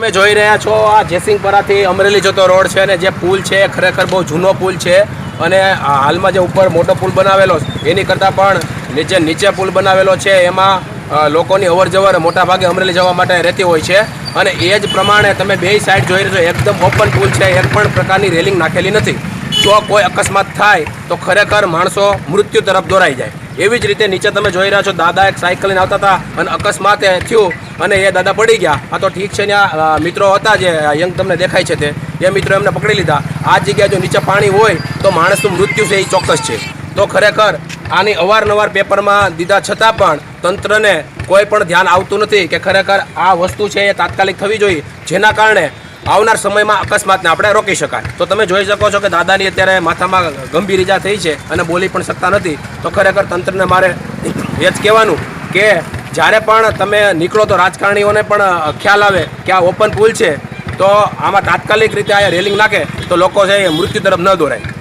તમે જોઈ રહ્યા છો આ જયસિંહપરાથી અમરેલી જતો રોડ છે અને જે પુલ છે એ ખરેખર બહુ જૂનો પુલ છે અને હાલમાં જે ઉપર મોટો પુલ બનાવેલો એની કરતાં પણ નીચે પુલ બનાવેલો છે એમાં લોકોની અવરજવર મોટાભાગે અમરેલી જવા માટે રહેતી હોય છે અને એ જ પ્રમાણે તમે બે સાઈડ જોઈ રહ્યા છો એકદમ ઓપન પુલ છે, એક પણ પ્રકારની રેલિંગ નાખેલી નથી. જો કોઈ અકસ્માત થાય તો ખરેખર માણસો મૃત્યુ તરફ દોરાઈ જાય. એવી જ રીતે નીચે તમે જોઈ રહ્યા છો દાદા એક સાયકલ લઈને આવતા હતા અને અકસ્માત થયું અને એ દાદા પડી ગયા. આ તો ઠીક છે, ત્યાં મિત્રો હતા જે યંગ તમને દેખાય છે તે મિત્રો એમને પકડી લીધા. આ જગ્યાએ જો નીચે પાણી હોય તો માણસનું મૃત્યુ છે એ ચોક્કસ છે. તો ખરેખર આની અવારનવાર પેપરમાં દીધા છતાં પણ તંત્રને કોઈ પણ ધ્યાન આવતું નથી કે ખરેખર આ વસ્તુ છે એ તાત્કાલિક થવી જોઈએ, જેના કારણે આવનાર સમયમાં અકસ્માતને આપણે રોકી શકાય. તો તમે જોઈ શકો છો કે દાદાની અત્યારે માથામાં ગંભીર ઈજા થઈ છે અને બોલી પણ શકતા નથી. તો ખરેખર તંત્રને મારે એ જ કહેવાનું કે જ્યારે પણ તમે નીકળો તો રાજકારણીઓને પણ ખ્યાલ આવે કે આ ઓપન પુલ છે, તો આમાં તાત્કાલિક રીતે આ રેલિંગ નાખે તો લોકો છે એ મૃત્યુ તરફ ન દોરાય.